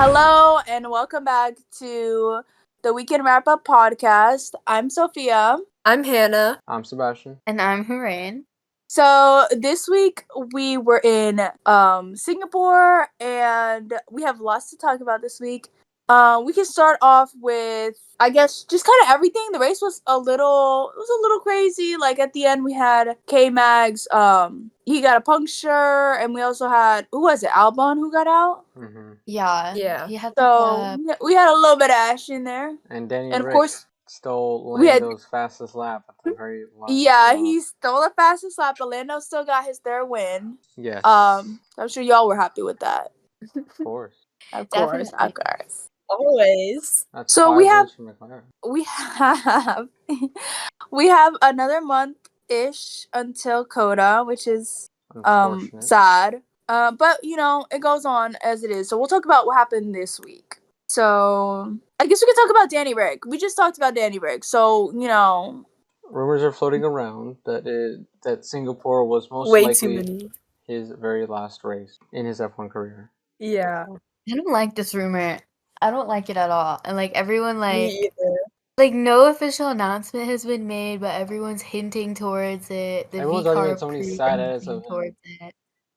Hello and welcome back to the Weekend Wrap Up podcast. I'm Sophia. I'm Hannah. I'm Sebastian. And I'm Hoorain. So this week we were in Singapore and we have lots to talk about this week. We can start off with, I guess, just kind of everything. The race was a little crazy. Like at the end, we had K Mags. He got a puncture, and we also had who was it? Albon who got out. Mm-hmm. Yeah. He had we had a little bit of action there, and Danny and Rick of course stole Lando's fastest lap at the very last. Yeah, he stole the fastest lap, but Lando still got his third win. Yes. I'm sure y'all were happy with that. Of course. Of course. Always. That's so 5 we have votes for McLaren. we have another month-ish until Coda, which is sad. But it goes on as it is. So we'll talk about what happened this week. So I guess we can talk about Danny Rick. We just talked about Danny Rick. So, rumors are floating around that Singapore was most way likely too many. His very last race in his F1 career. Yeah. I don't like this rumor. I don't like it at all. And everyone Me either. no official announcement has been made, but everyone's hinting towards it. Everyone's already got so many side edits of him.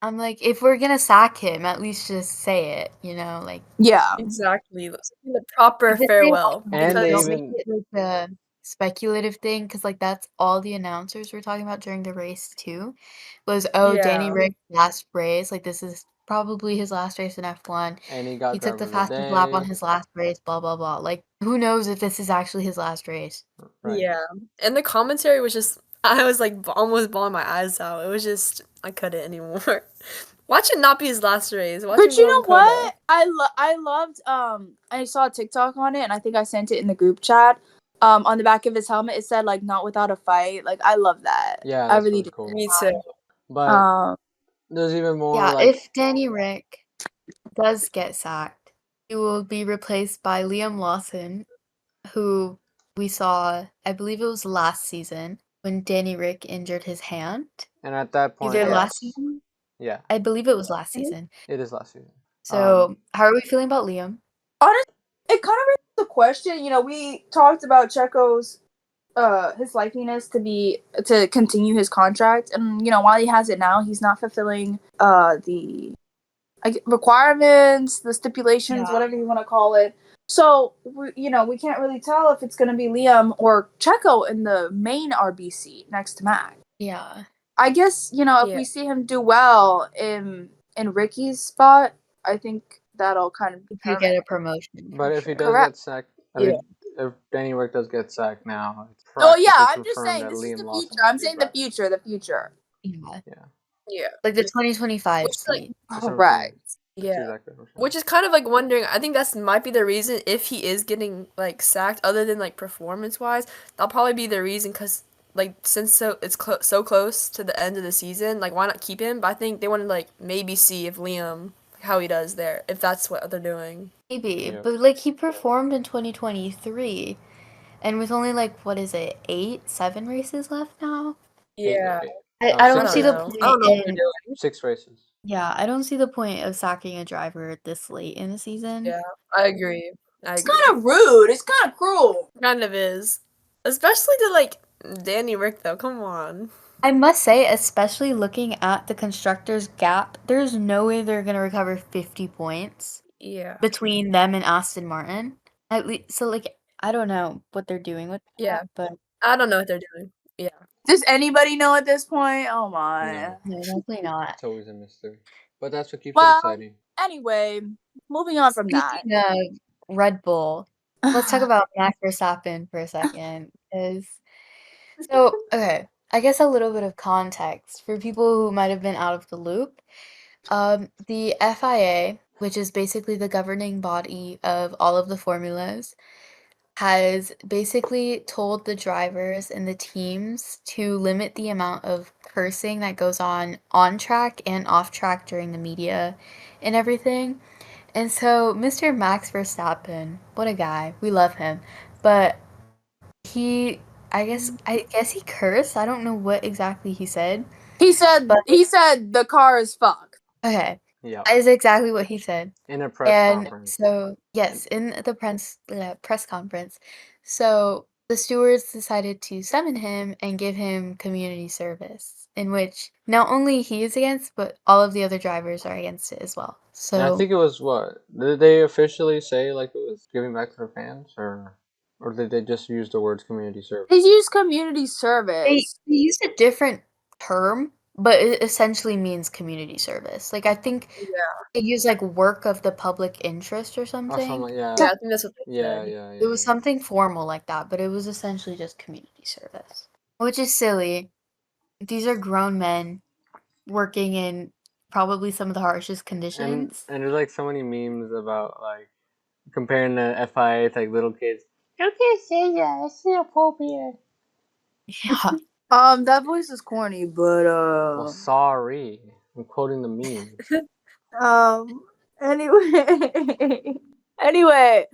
I'm like, if we're gonna sack him, at least just say it, Yeah. Exactly. The proper farewell. And they don't even make it a speculative thing, because that's all the announcers were talking about during the race too. Was Danny Rick's last race? This is probably his last race in F1. And he took the fastest lap on his last race. Blah blah blah. Who knows if this is actually his last race? Right. Yeah. And the commentary was just, I was almost bawling my eyes out. It was just, I couldn't anymore. Watch it not be his last race. But you know what? I loved I saw a TikTok on it, and I think I sent it in the group chat. On the back of his helmet it said not without a fight. I love that. Yeah, I really cool. Me too. But there's even more. Yeah, if Danny Rick does get sacked, he will be replaced by Liam Lawson, who we saw, I believe it was last season, when Danny Rick injured his hand. And at that point, either last season? Yeah. I believe it was last season. It is last season. So, how are we feeling about Liam? Honestly, it kind of raises the question. We talked about Checo's his likeliness to continue his contract, and while he has it now, he's not fulfilling the requirements, the stipulations, whatever you want to call it. So we can't really tell if it's going to be Liam or Checo in the main RBC next to Max. Yeah. I guess if we see him do well in Ricky's spot, I think that'll kind of could get a promotion. But if he does get sacked, if Danny Rick does get sacked now, it's I'm just saying this is the future. I'm saying the future. Yeah. The 2025 seat. Right. Yeah. Exactly. Which is kind of wondering, I think might be the reason if he is getting sacked, other than performance wise, that'll probably be the reason, because since it's so close to the end of the season, why not keep him? But I think they want to maybe see if Liam, how he does there, if that's what they're doing. Maybe, but he performed in 2023, and with only 7 races left now. Yeah. I don't see the point. I don't know what they're doing. 6 races. Yeah, I don't see the point of sacking a driver this late in the season. Yeah, I agree. It's kind of rude. It's kind of cruel. Kind of is. Especially to, Danny Rick, though. Come on. I must say, especially looking at the constructors' gap, there's no way they're going to recover 50 points. Yeah. Between them and Aston Martin. At least, so, I don't know what they're doing with that, but... I don't know what they're doing. Yeah. Does anybody know at this point? Oh my. No, definitely not. It's always a mystery. But that's what keeps it exciting. Anyway, moving on from that. Speaking of Red Bull, let's talk about Max Verstappen for a second. Okay, I guess a little bit of context for people who might have been out of the loop. The FIA, which is basically the governing body of all of the formulas, has basically told the drivers and the teams to limit the amount of cursing that goes on track and off track during the media and everything. And so Mr. Max Verstappen, what a guy. We love him. But I guess he cursed. I don't know what exactly he said. He said the car is fucked. Okay. Yeah. That is exactly what he said. In a press And conference. so, yes, in the press conference. So the stewards decided to summon him and give him community service, in which not only he is against, but all of the other drivers are against it as well. And I So think it was what? Did they officially say like it was giving back to their fans, or did they just use the words community service? They use community they service. used a different term, but it essentially means community service. Like I think they use like work of the public interest or Or something something. like Yeah, I think that's what they Yeah, said. yeah, It was yeah. something formal like that, but it was essentially just community service, which is silly. These are grown men working in probably some of the harshest And conditions. there's like so many memes about like comparing the FIA to like little kids. Don't you say that? It's inappropriate. Yeah. That voice is corny, but Well, sorry, I'm quoting the meme. anyway, anyway,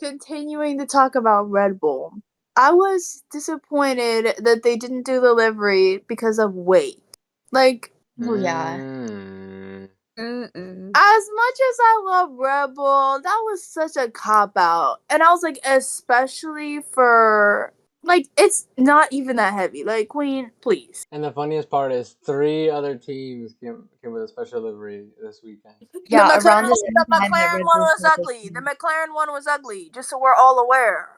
continuing to talk about Red Bull. I was disappointed that they didn't do the livery because of weight. Like, Oh yeah. Mm. as much as I love Red Bull, that was such a cop out. And I was like, especially for like, it's not even that heavy. Like, Queen, please. And the funniest part is 3 other teams came with a special livery this weekend. Yeah, the around McLaren, the same the time that McLaren Red one Bull was started ugly. The making- McLaren one was ugly, just so we're all aware.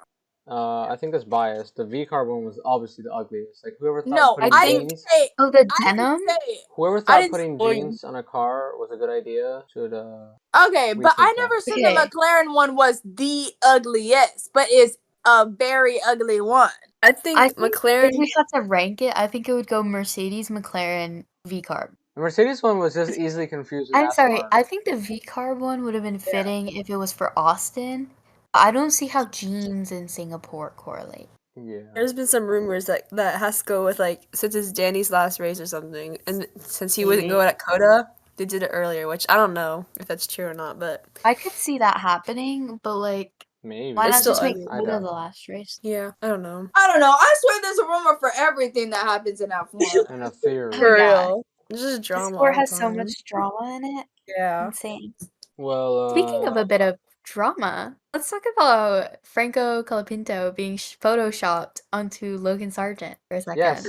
I think that's biased. The V carb one was obviously the ugliest. Like whoever thought No, putting I I think- didn't jeans, say. Oh, the I didn't denim? say it. whoever I thought didn't putting say- jeans on a car was a good idea should Okay, but I rethink never that. said Okay. the McLaren one was the ugliest, but it's a very ugly one. I think I think McLaren. if we had to rank it, I think it would go Mercedes, McLaren, V-carb. The Mercedes one was just easily confused with I'm sorry, NASCAR. I think the V-carb one would have been fitting if it was for Austin. I don't see how jeans in Singapore correlate. Yeah. There's been some rumors that has to go with like since it's Danny's last race or something, and since he wouldn't go at Coda, they did it earlier, which I don't know if that's true or not, but I could see that happening, but like, Maybe. why It's not still just make ugly. I Coda doubt the it. last race? yeah, I don't know. I don't know. I swear there's a rumor for everything that happens in F1. And a theory. For yeah. real, there's just The drama. sport all the has so time. much drama in it. Yeah. Insane. Well, Speaking of a bit of drama, let's talk about Franco Colapinto being photoshopped onto Logan Sargent for a second. yes,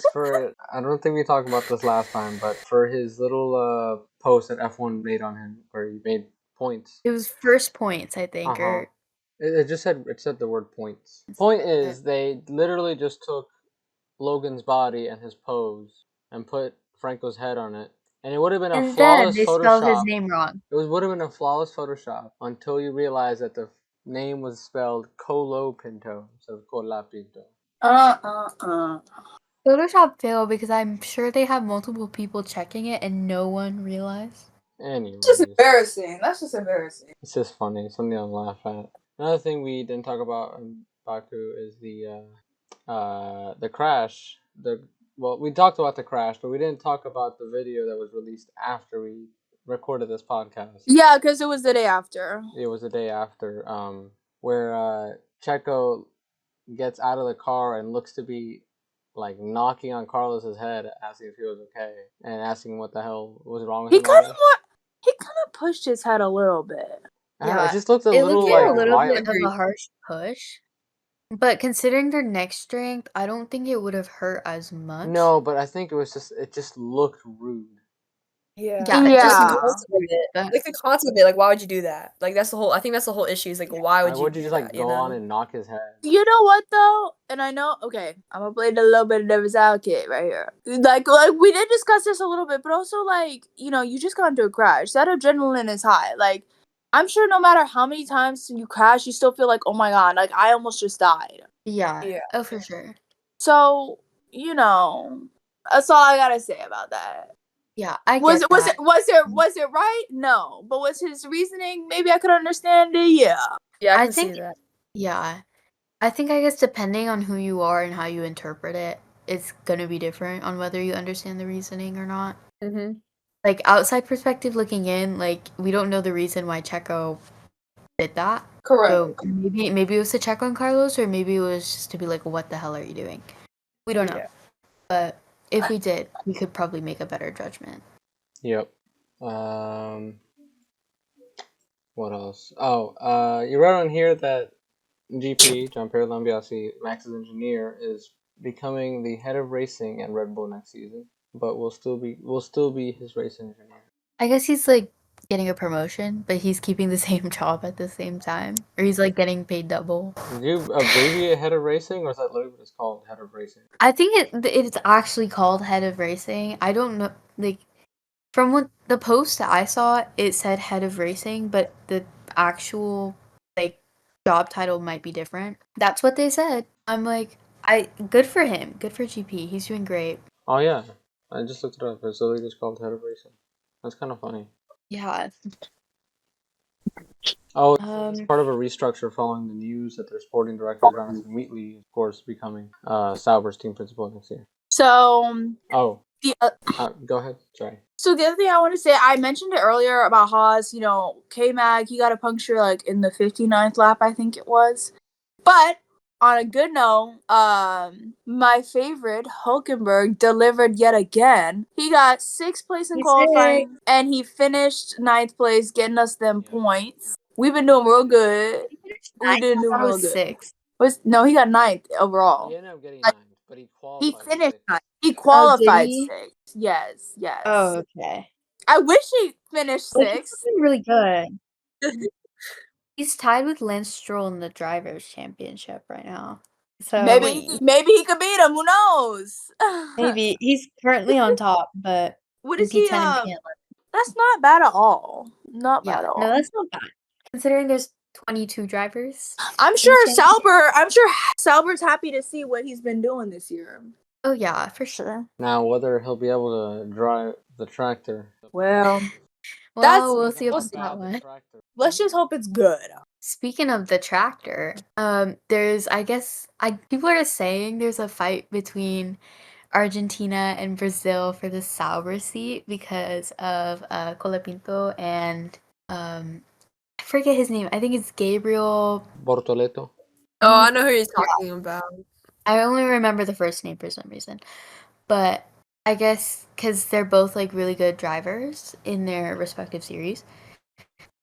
I don't think we talked about this last time, but for his little post that F1 made on him where he made points. It was first points, I think, or It said the word points. Point is they literally just took Logan's body and his pose and put Franco's head on it. And it would have been a and then flawless they spelled his Photoshop. name wrong. Would have been a flawless Photoshop until you realize that the name was spelled Colapinto instead of Colapinto. Photoshop failed because I'm sure they have multiple people checking it and no one realized. Anyways, It's just embarrassing. That's just embarrassing. it's just funny. Something to laugh at. Another thing we didn't talk about in Baku is the crash. Well, we talked about the crash, but we didn't talk about the video that was released after we recorded this podcast. Yeah, because it was the day after. It was the day after, where Checo gets out of the car and looks to be like knocking on Carlos's head, asking if he was okay, and asking what the hell was wrong with He him. kind of pushed his head a little bit. I don't know, Yeah, it just looked a it little looked like like a little violent. bit of a harsh push. But considering their neck strength, I don't think it would have hurt as much. No, but I think it just looked rude. Yeah. Yeah, it Yeah. just Like the looked concept of it. but- Like the concept of it. Like, why would you do that? Like, that's the whole. I think that's the whole issue. Is like, why would Like, you? would do you just that, like go on and knock his head? You know what though? And I know, okay, I'm gonna play a little bit of devil's advocate right here. Like we did discuss this a little bit, but also like, you just got into a crash. That adrenaline is high. Like, I'm sure no matter how many times you crash, you still feel like, oh my god, like I almost just died. Yeah. Yeah. Oh, for sure. So, that's all I gotta say about that. Yeah, I Was get it that. was it right? No. But was his reasoning maybe I could understand it? Yeah. Yeah, I I can see think- that. Yeah. I guess depending on who you are and how you interpret it, it's gonna be different on whether you understand the reasoning or not. Mm-hmm. Like, outside perspective looking in, like, we don't know the reason why Checo did that. Correct. So maybe it was to check on Carlos, or maybe it was just to be like, what the hell are you doing? We don't know. Yeah. But if we did, we could probably make a better judgment. Yep. What else? Oh, you wrote on here that GP, Gianpiero Lambiase, Max's engineer, is becoming the head of racing at Red Bull next season, but will still be his race engineer. I guess he's like getting a promotion, but he's keeping the same job at the same time, or he's like getting paid double. Did you abbreviate head of racing, or is that literally what it's called, head of racing? I think it's actually called head of racing. I don't know, like from what the post that I saw, it said head of racing, but the actual like job title might be different. That's what they said. I'm like, good for him, good for GP. He's doing great. Oh yeah, I just looked it up. It's literally just called head of racing. That's kind of funny. Yeah. Oh, it's part of a restructure following the news that their sporting director Jonathan Wheatley, of course, becoming Sauber's team principal next year. So go ahead. Sorry. So the other thing I want to say, I mentioned it earlier about Haas. K-Mag, he got a puncture like in the 59th lap, I think it was. But on a good note, my favorite Hulkenberg delivered yet again. He got 6th place in qualifying, and he finished 9th place, getting us them points. We've been doing real good. We didn't do real good. 6th. No, he got 9th overall. He ended up getting 9th, but he qualified. He finished 9th. He qualified 6th. Yes. Oh, okay. I wish he finished 6th. He's doing really good. He's tied with Lance Stroll in the Drivers' Championship right now. So maybe he could beat him. Who knows? maybe he's currently on top, but what in is he? P10 and P11. That's not bad at all. Not bad at all. No, that's not bad. Considering there's 22 drivers. I'm sure Sauber's happy to see what he's been doing this year. Oh yeah, for sure. Now, whether he'll be able to drive the tractor. Well, we'll see about that one. Let's just hope it's good. Speaking of the tractor, there's people are saying there's a fight between Argentina and Brazil for the Sauber seat because of Colapinto and I forget his name. I think it's Gabriel Bortoleto. Oh, I know who you're talking about. I only remember the first name for some reason. But I guess because they're both like really good drivers in their respective series.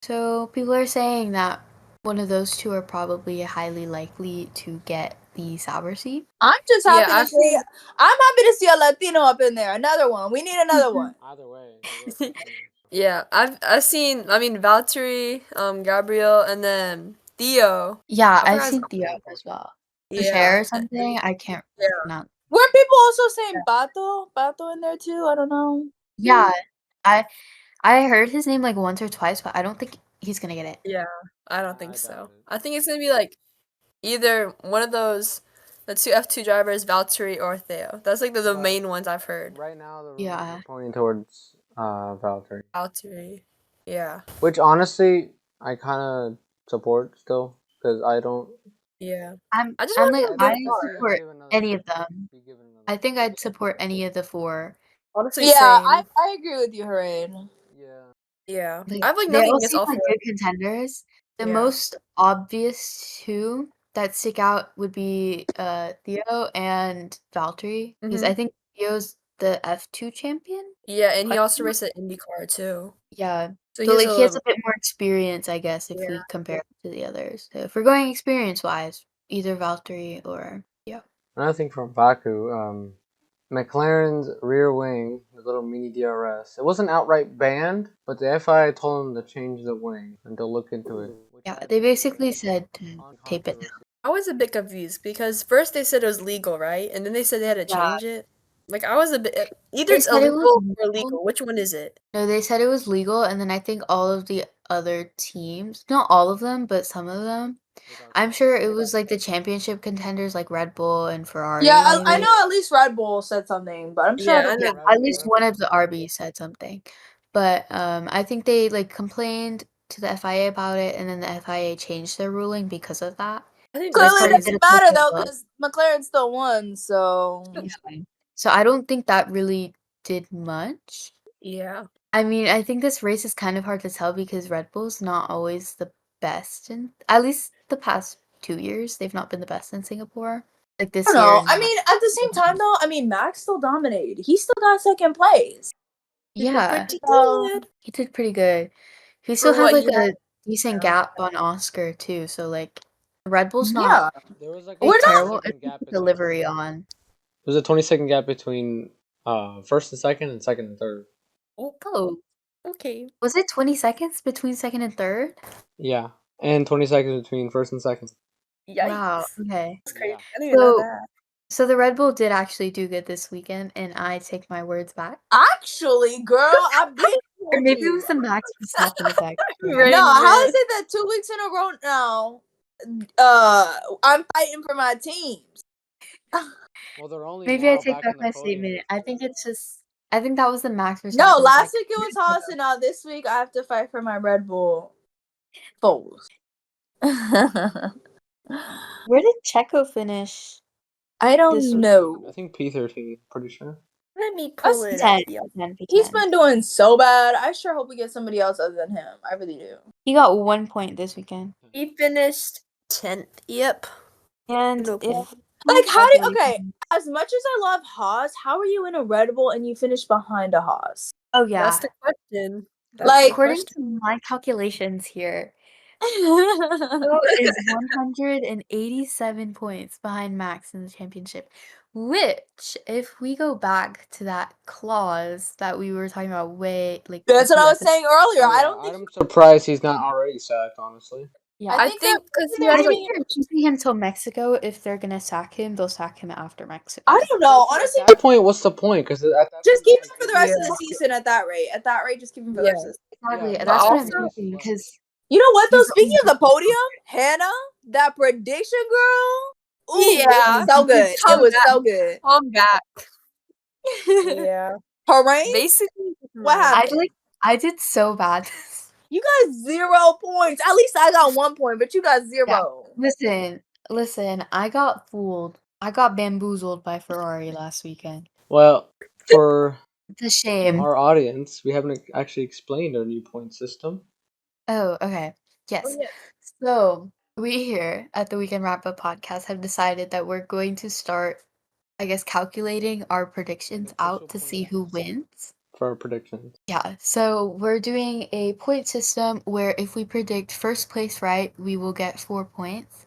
So people are saying that one of those two are probably highly likely to get the Sauber seat. I'm just happy to see. I'm happy to see a Latino up in there. Another one. We need another one. Either way. Yeah, I've seen. I mean, Valtteri, Gabriel, and then Theo. Yeah, I've seen Theo as well. Yeah. Hair or something. I can't. Not. Were people also saying Bato in there too? I don't know. Yeah, I heard his name like once or twice, but I don't think he's gonna get it. Yeah, I don't think so. I think it's gonna be like either one of those, the two F2 drivers, Valtteri or Theo. That's like the main ones I've heard. Right now, the rumors are pointing towards Valtteri. Valtteri, yeah. Which honestly, I kind of support still because I don't. Yeah. I support any of them. I think I'd support any of the four. Honestly, yeah, same. I agree with you, Harain. Yeah. Like, I have like they nothing all against seem all like four. good contenders. The most obvious two that stick out would be Theo and Valtteri, because I think Theo's the F2 champion. Yeah, and he also raced at IndyCar too. Yeah. So like he has a bit more experience, I guess, if we compare it to the others. So if we're going experience-wise, either Valtteri or Theo. Another thing from Baku, McLaren's rear wing, the little mini DRS, it wasn't outright banned, but the FIA told them to change the wing and to look into it. Yeah, they basically said to tape it down. I was a bit confused because first they said it was legal, right? And then they said they had to change it. Like, I was a bit... Either it's illegal or legal. Which one is it? No, they said it was legal, and then I think all of the other teams, not all of them, but some of them, I'm sure it was like the championship contenders like Red Bull and Ferrari. Yeah, I know at least Red Bull said something, but I'm sure at least one of the RBs said something. But I think they like complained to the FIA about it, and then the FIA changed their ruling because of that. Clearly it doesn't matter though, because McLaren still won, so... So I don't think that really did much. Yeah. I mean, I think this race is kind of hard to tell because Red Bull's not always the best in, at least the past 2 years, they've not been the best in Singapore. Like this year. I mean, at the same time though, I mean, Max still dominated. He still got second place. Yeah. He did pretty good. He still has like decent gap on Oscar too. So like, Red Bull's Yeah. not There was like We're not- 20-second terrible. It's gap just the between. delivery on. There's a 20-second gap between first and second and third. Oh, Okay. was it 20 seconds between second and third? Yeah, and 20 seconds between first and second. Yikes. Wow. Okay. That's crazy. Yeah. I didn't even know So, that. so the Red Bull did actually do good this weekend, and I take my words back. Actually, girl, I've been Or told maybe it you. was the Max Verstappen effect. Right. No, how is man. it that 2 weeks in a row now? I'm fighting for my teams. Well, they're only Maybe I now take back back in the my podium statement. I think because it's just. I think that was the Max Verstappen No, last effect. week it was Haas, and now this week I have to fight for my Red Bull foes. I Where did Checo finish? This don't was- I know. think P13. Pretty sure. Let me pull That's it 10, up. Yo. 10, He's 10. been doing so bad. I sure hope we get somebody else other than him. I really do. He got 1 point this weekend. He finished 10th. Yep. And Okay. if Like, how do okay? calculation- As much as I love Haas, how are you in a Red Bull and you finish behind a Haas? Oh yeah. That's the question. That's Like- the According question. to my calculations here, Checo Checo is 187 points behind Max in the championship. Which, if we go back to that clause that we were talking about a That's what few I was episodes- saying earlier. Oh, I yeah, don't think. I'm surprised he's not already sacked. Honestly. Yeah, I think think they're because making he it has I really- think they're keeping him till Mexico. If they're gonna sack him, they'll sack him after Mexico. I don't know. At Honestly, that point, what's the point? Because just keep him for the rest of Yeah. the season at that rate. At that rate, just keep him for the Yeah. rest of the season. Exactly. Yeah, That's but what I'm also- thinking because You know what though? He's the Speaking of only- the podium, Hannah, that prediction girl. Ooh, Yeah. it was so good. It Come was back. so good. Come back. Yeah. Her reign? Basically. What man. happened? I did so bad. You got 0 points. At least I got 1 point, but you got 0. Listen, I got fooled. I got bamboozled by Ferrari last weekend. Well, for It's a shame. our audience, we haven't actually explained our new point system. Oh, okay. Yes. Oh, yeah. So, we here at the Weekend Wrap Up podcast have decided that we're going to start, I guess, calculating our predictions official out to point see who system. wins. For our predictions. Yeah, so we're doing a point system where if we predict first place right, we will get 4 points.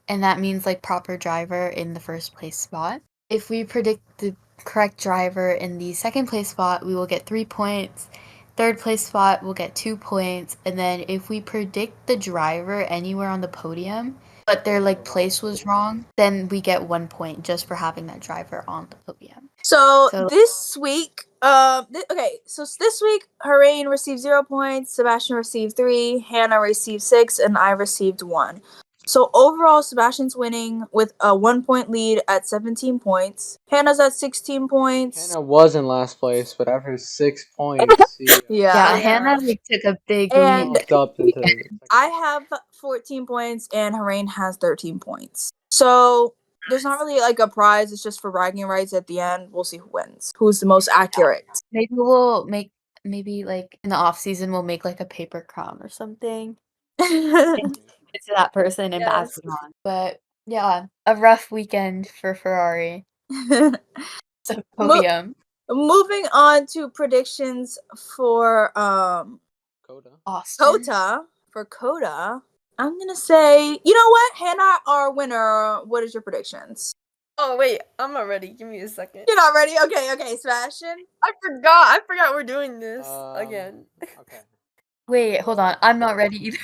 And that means like proper driver in the first place spot. If we predict the correct driver in the second place spot, we will get 3 points. Third place spot, we'll get 2 points. And then if we predict the driver anywhere on the podium, but their like place was wrong, then we get 1 point just for having that driver on the podium. So So- this week, so this week, Harain received 0 points, Sebastian received 3, Hannah received 6, and I received 1. So overall, Sebastian's winning with a 1 point lead at 17 points. Hannah's at 16 points. Hannah was in last place, but after 6 points, he Yeah, Yeah. Hannah like, took a big And- lead. bumped up into. I have 14 points and Harain has 13 points. So there's not really like a prize. It's just for bragging rights at the end. We'll see who wins. Who's the most accurate. Maybe like in the off season we'll make like a paper crown or something. It's to that person and Yes. pass it on. But yeah, a rough weekend for Ferrari. So podium. Moving on to predictions for Coda. Austin. Kota. For Kota, I'm gonna say, you know what, Hannah, our winner. What is your predictions? Oh wait, I'm not ready. Give me a second. You're not ready? Okay, Sebastian. I forgot we're doing this again. Okay. Wait, hold on. I'm not ready either.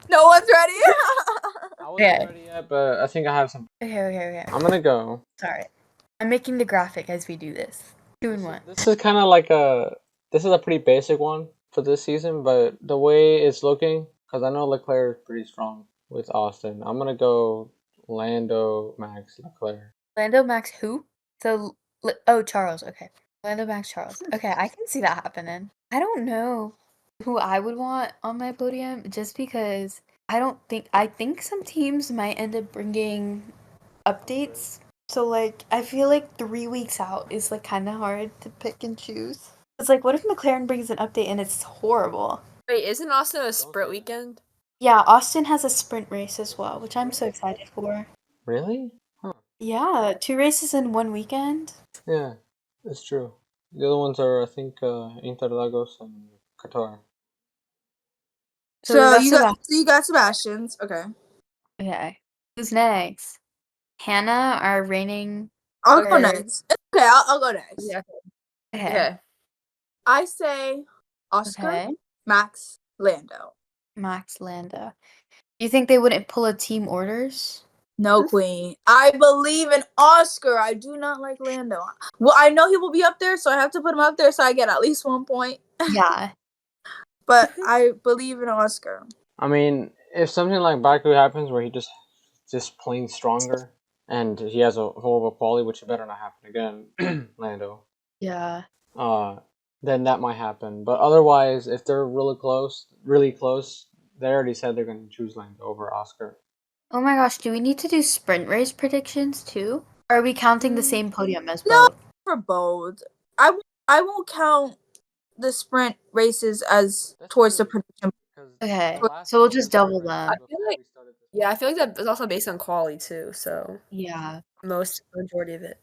No one's ready. I wasn't Okay. ready yet, but I think I have some. Okay. I'm gonna go. Sorry. I'm making the graphic as we do this. 2 in 1. This is kind of like this is a pretty basic one for this season, but the way it's looking, because I know Leclerc is pretty strong with Austin. I'm gonna go Lando, Max, Leclerc. Lando Max who? So Charles, okay. Lando Max Charles. Okay, I can see that happening. I don't know who I would want on my podium just because I think some teams might end up bringing updates. So like I feel like 3 weeks out is like kind of hard to pick and choose. It's like what if McLaren brings an update and it's horrible? Wait, isn't Austin a sprint weekend? Yeah, Austin has a sprint race as well, which I'm so excited for. Really? Yeah, 2 races in 1 weekend. Yeah, it's true. The other ones are, I think, Interlagos and Qatar. So we got Sebastian. So you got Sebastian's. Okay. Okay. Who's next? Hannah, our reigning. I'll go third. next. Okay, I'll go next. Yeah. Okay. Okay. I say Oscar, Okay. Max, Lando. Max, Lando. You think they wouldn't pull a team orders? No, Queen. I believe in Oscar. I do not like Lando. Well, I know he will be up there, so I have to put him up there so I get at least 1 point. Yeah. But I believe in Oscar. I mean, if something like Baku happens where he just plain stronger and he has a horrible quality, which better not happen again, Lando. Yeah. Then that might happen. But otherwise, if they're really close, they already said they're going to choose Lando over Oscar. Oh my gosh, do we need to do sprint race predictions too? Or are we counting the same podium as No, both? for both. I won't count the sprint races as That's towards the true. prediction. Okay, Last so we'll time just the double sprint them. races I feel before like- we started this Yeah, I feel like that is also based on quality too. So Yeah. majority of it.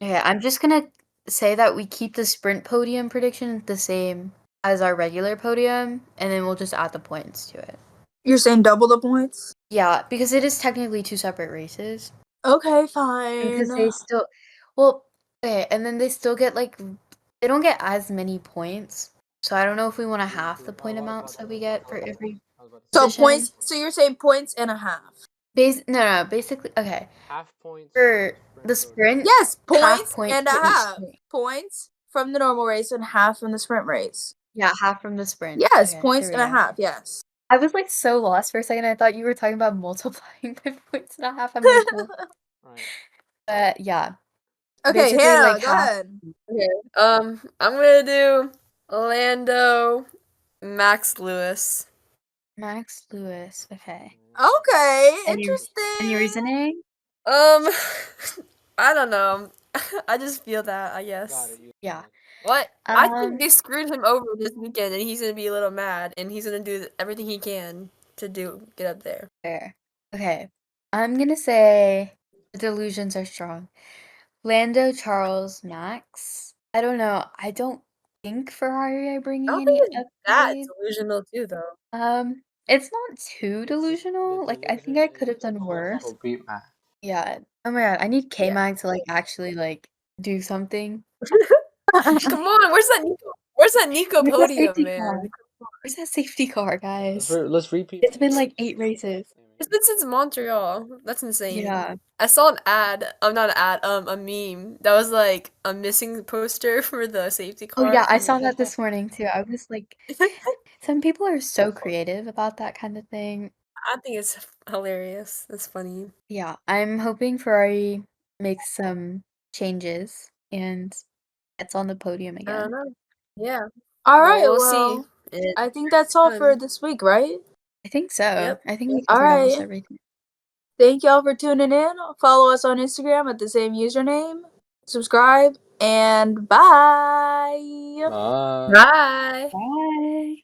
Okay, I'm just gonna say that we keep the sprint podium prediction the same as our regular podium, and then we'll just add the points to it. You're saying double the points? Yeah, because it is technically 2 separate races. Okay, fine. Because they still, well, okay, and then they still get like, they don't get as many points. So I don't know if we want to half the point amounts that we get for every. So position. points. So you're saying points and a half. No, basically, okay. half points For the sprint, Yes, half points point and a for each half. point. Points from the normal race and half from the sprint race. Yeah, half from the sprint. Yes, Okay, points there we and a go. half. Yes. I was like so lost for a second. I thought you were talking about multiplying by points and a half. I'm like, well, yeah. Okay, Basically, Hannah, like go half. ahead. Okay. I'm gonna do Lando, Max Lewis. Max Lewis. Okay. Okay, Any interesting. reasoning? I don't know. I just feel that. I guess. Yeah. What? I think Um, they screwed him over this weekend, and he's gonna be a little mad, and he's gonna do everything he can to get up there. Fair. Okay. I'm gonna say the delusions are strong. Lando, Charles, Max. I don't know. I don't think Ferrari are I bringing don't any think it's that upgrades. delusional too, though. It's not too delusional. Like I think I could have done worse. Beat Matt. Yeah. Oh my god, I need Yeah. K-Mag to like actually like do something. Come on, where's that Nico? Where's that Nico Where's that podium, safety man? car? Where's that safety car, guys? Let's repeat. It's been like 8 races. It's been since Montreal. That's insane. Yeah. I saw an ad. Not an ad. A meme that was like a missing poster for the safety Oh car. yeah, I saw that this morning too. I was like, some people are so creative about that kind of thing. I think it's hilarious. It's funny. Yeah, I'm hoping Ferrari makes some changes and gets on the podium I don't again. know. Yeah. All Well, right, we'll well, see. I think that's all for Fun. this week, right? I think so. Yep. I think we All covered almost right. everything. Thank y'all for tuning in. Follow us on Instagram at the same username. Subscribe and bye. Bye. Bye. Bye.